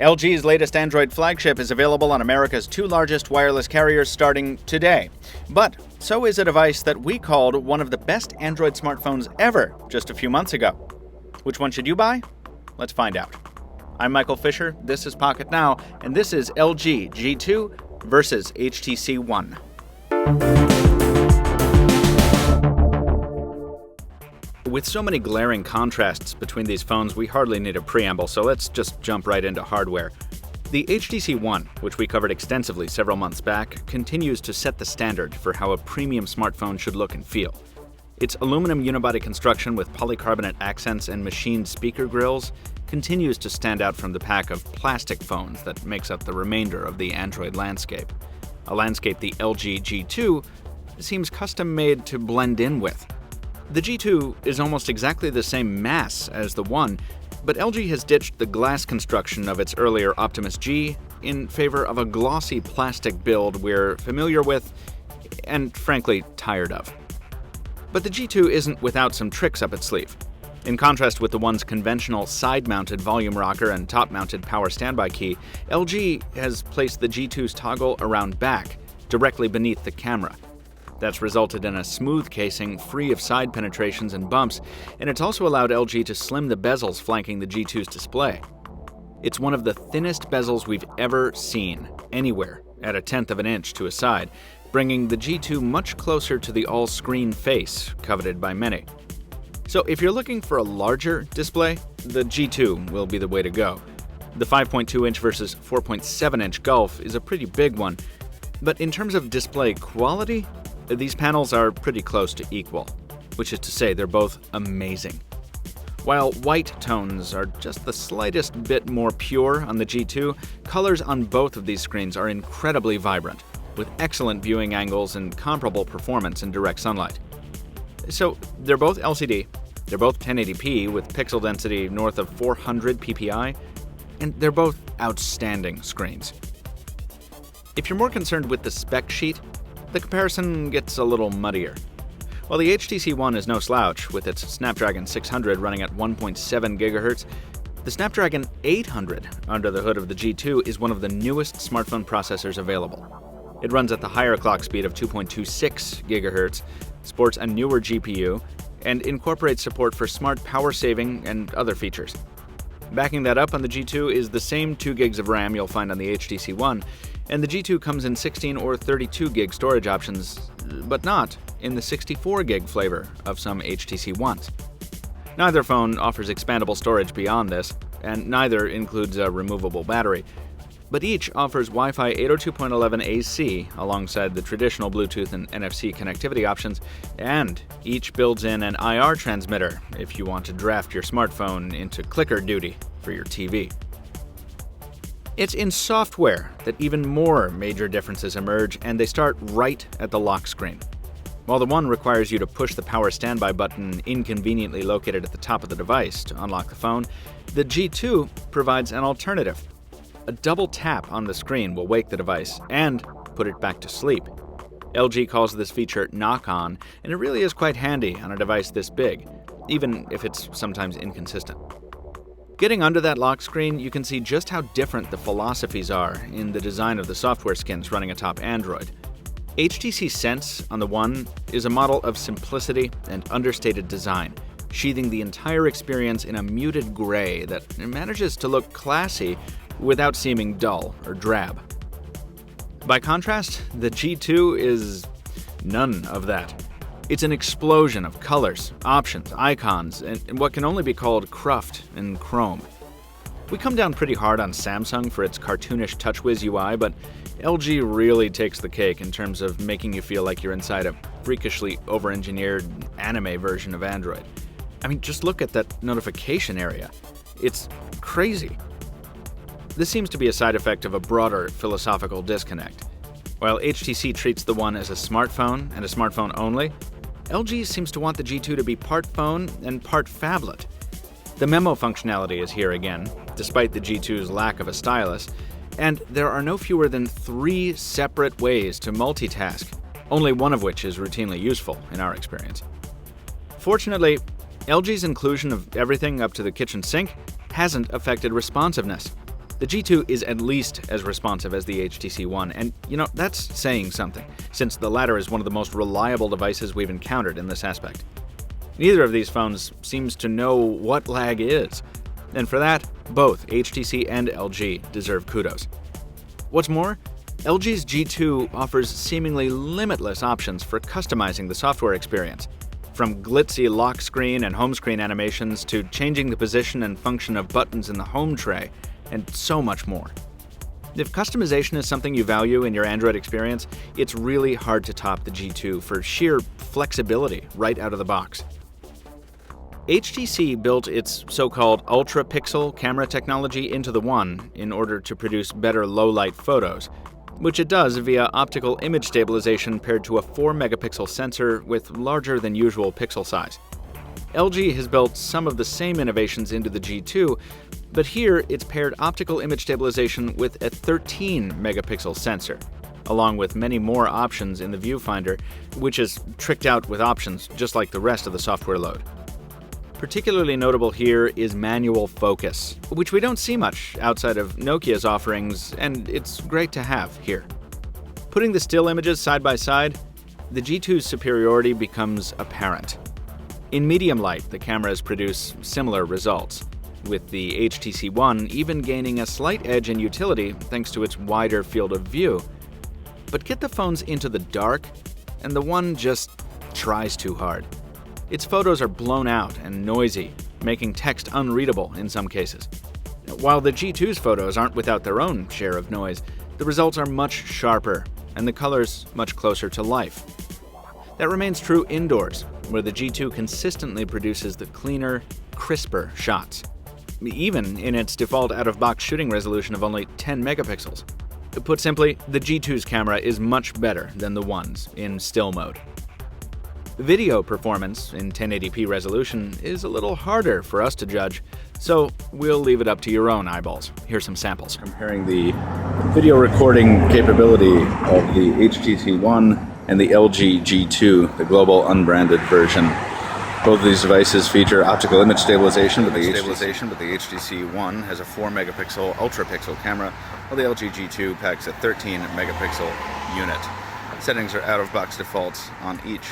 LG's latest Android flagship is available on America's two largest wireless carriers starting today. But so is a device that we called one of the best Android smartphones ever just a few months ago. Which one should you buy? Let's find out. I'm Michael Fisher, this is Pocketnow, and this is LG G2 versus HTC One. With so many glaring contrasts between these phones, we hardly need a preamble, so let's just jump right into hardware. The HTC One, which we covered extensively several months back, continues to set the standard for how a premium smartphone should look and feel. Its aluminum unibody construction with polycarbonate accents and machined speaker grills continues to stand out from the pack of plastic phones that makes up the remainder of the Android landscape. A landscape the LG G2 seems custom-made to blend in with. The G2 is almost exactly the same mass as the One, but LG has ditched the glass construction of its earlier Optimus G in favor of a glossy plastic build we're familiar with and, frankly, tired of. But the G2 isn't without some tricks up its sleeve. In contrast with the One's conventional side-mounted volume rocker and top-mounted power standby key, LG has placed the G2's toggle around back, directly beneath the camera. That's resulted in a smooth casing free of side penetrations and bumps, and it's also allowed LG to slim the bezels flanking the G2's display. It's one of the thinnest bezels we've ever seen, anywhere, at 1/10 of an inch to a side, bringing the G2 much closer to the all-screen face coveted by many. So if you're looking for a larger display, the G2 will be the way to go. The 5.2-inch versus 4.7-inch gulf is a pretty big one, but in terms of display quality, these panels are pretty close to equal, which is to say they're both amazing. While white tones are just the slightest bit more pure on the G2, colors on both of these screens are incredibly vibrant, with excellent viewing angles and comparable performance in direct sunlight. So they're both LCD, they're both 1080p with pixel density north of 400 ppi, and they're both outstanding screens. If you're more concerned with the spec sheet, the comparison gets a little muddier. While the HTC One is no slouch, with its Snapdragon 600 running at 1.7 GHz, the Snapdragon 800 under the hood of the G2 is one of the newest smartphone processors available. It runs at the higher clock speed of 2.26 GHz, sports a newer GPU, and incorporates support for smart power saving and other features. Backing that up on the G2 is the same 2 gigs of RAM you'll find on the HTC One, and the G2 comes in 16 or 32 gig storage options, but not in the 64 gig flavor of some HTC Ones. Neither phone offers expandable storage beyond this, and neither includes a removable battery, but each offers Wi-Fi 802.11 AC alongside the traditional Bluetooth and NFC connectivity options, and each builds in an IR transmitter if you want to draft your smartphone into clicker duty for your TV. It's in software that even more major differences emerge, and they start right at the lock screen. While the One requires you to push the power standby button inconveniently located at the top of the device to unlock the phone, the G2 provides an alternative. A double tap on the screen will wake the device and put it back to sleep. LG calls this feature knock-on, and it really is quite handy on a device this big, even if it's sometimes inconsistent. Getting under that lock screen, you can see just how different the philosophies are in the design of the software skins running atop Android. HTC Sense on the One is a model of simplicity and understated design, sheathing the entire experience in a muted gray that manages to look classy without seeming dull or drab. By contrast, the G2 is none of that. It's an explosion of colors, options, icons, and what can only be called cruft and chrome. We come down pretty hard on Samsung for its cartoonish TouchWiz UI, but LG really takes the cake in terms of making you feel like you're inside a freakishly over-engineered anime version of Android. I mean, just look at that notification area. It's crazy. This seems to be a side effect of a broader philosophical disconnect. While HTC treats the One as a smartphone and a smartphone only, LG seems to want the G2 to be part phone and part phablet. The memo functionality is here again, despite the G2's lack of a stylus, and there are no fewer than 3 separate ways to multitask, only one of which is routinely useful in our experience. Fortunately, LG's inclusion of everything up to the kitchen sink hasn't affected responsiveness. The G2 is at least as responsive as the HTC One, and that's saying something, since the latter is one of the most reliable devices we've encountered in this aspect. Neither of these phones seems to know what lag is, and for that, both HTC and LG deserve kudos. What's more, LG's G2 offers seemingly limitless options for customizing the software experience, from glitzy lock screen and home screen animations to changing the position and function of buttons in the home tray, and so much more. If customization is something you value in your Android experience, it's really hard to top the G2 for sheer flexibility right out of the box. HTC built its so-called ultra-pixel camera technology into the One in order to produce better low-light photos, which it does via optical image stabilization paired to a 4-megapixel sensor with larger than usual pixel size. LG has built some of the same innovations into the G2, but here it's paired optical image stabilization with a 13-megapixel sensor, along with many more options in the viewfinder, which is tricked out with options just like the rest of the software load. Particularly notable here is manual focus, which we don't see much outside of Nokia's offerings, and it's great to have here. Putting the still images side by side, the G2's superiority becomes apparent. In medium light, the cameras produce similar results, with the HTC One even gaining a slight edge in utility thanks to its wider field of view. But get the phones into the dark, and the One just tries too hard. Its photos are blown out and noisy, making text unreadable in some cases. While the G2's photos aren't without their own share of noise, the results are much sharper, and the colors much closer to life. That remains true indoors, where the G2 consistently produces the cleaner, crisper shots, even in its default out-of-box shooting resolution of only 10 megapixels. Put simply, the G2's camera is much better than the One's in still mode. Video performance in 1080p resolution is a little harder for us to judge, so we'll leave it up to your own eyeballs. Here's some samples. Comparing the video recording capability of the HTC One and the LG G2, the global unbranded version. Both of these devices feature optical image stabilization, but the HTC One has a 4-megapixel ultra-pixel camera, while the LG G2 packs a 13-megapixel unit. Settings are out-of-box defaults on each.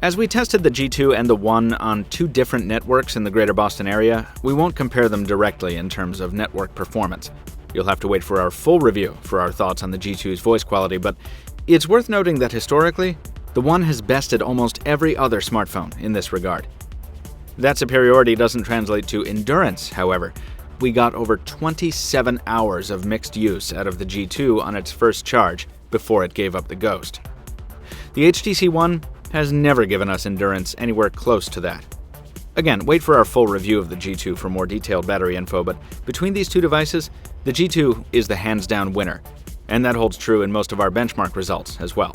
As we tested the G2 and the One on two different networks in the greater Boston area, we won't compare them directly in terms of network performance. You'll have to wait for our full review for our thoughts on the G2's voice quality, but it's worth noting that historically, the One has bested almost every other smartphone in this regard. That superiority doesn't translate to endurance, however. We got over 27 hours of mixed use out of the G2 on its first charge before it gave up the ghost. The HTC One has never given us endurance anywhere close to that. Again, wait for our full review of the G2 for more detailed battery info, but between these two devices, the G2 is the hands-down winner, and that holds true in most of our benchmark results as well.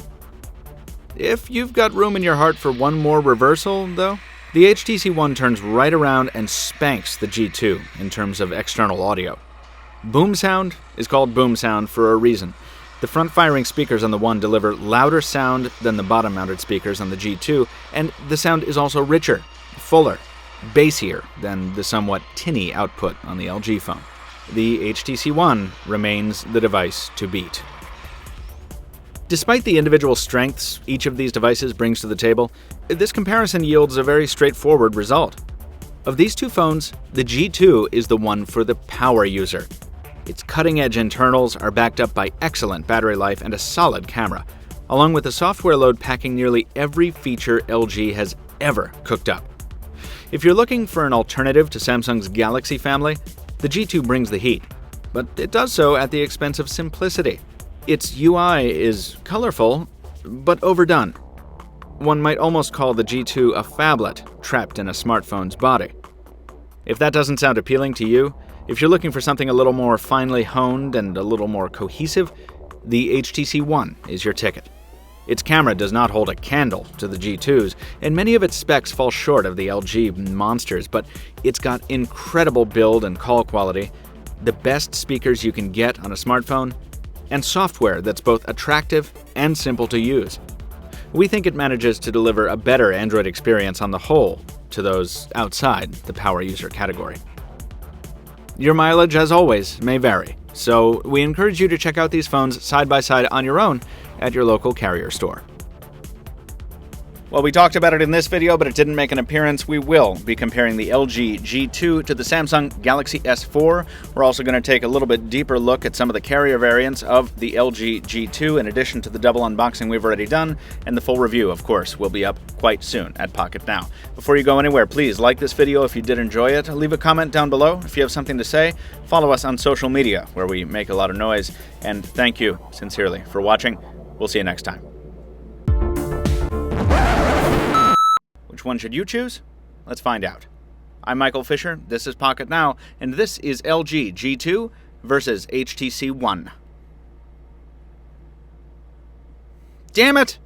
If you've got room in your heart for one more reversal, though, the HTC One turns right around and spanks the G2 in terms of external audio. Boom sound is called boom sound for a reason. The front-firing speakers on the One deliver louder sound than the bottom-mounted speakers on the G2, and the sound is also richer, fuller, bassier than the somewhat tinny output on the LG phone. The HTC One remains the device to beat. Despite the individual strengths each of these devices brings to the table, this comparison yields a very straightforward result. Of these two phones, the G2 is the one for the power user. Its cutting-edge internals are backed up by excellent battery life and a solid camera, along with a software load packing nearly every feature LG has ever cooked up. If you're looking for an alternative to Samsung's Galaxy family, the G2 brings the heat, but it does so at the expense of simplicity. Its UI is colorful, but overdone. One might almost call the G2 a phablet trapped in a smartphone's body. If that doesn't sound appealing to you, if you're looking for something a little more finely honed and a little more cohesive, the HTC One is your ticket. Its camera does not hold a candle to the G2's, and many of its specs fall short of the LG monsters, but it's got incredible build and call quality, the best speakers you can get on a smartphone, and software that's both attractive and simple to use. We think it manages to deliver a better Android experience on the whole to those outside the power user category. Your mileage, as always, may vary, so we encourage you to check out these phones side by side on your own at your local carrier store. Well, we talked about it in this video, but it didn't make an appearance. We will be comparing the LG G2 to the Samsung Galaxy S4. We're also going to take a little bit deeper look at some of the carrier variants of the LG G2, in addition to the double unboxing we've already done, and the full review, of course, will be up quite soon at Pocketnow. Before you go anywhere, please like this video if you did enjoy it. Leave a comment down below if you have something to say. Follow us on social media, where we make a lot of noise. And thank you, sincerely, for watching. We'll see you next time. Which one should you choose? Let's find out. I'm Michael Fisher, this is Pocketnow, and this is LG G2 versus HTC One. Damn it!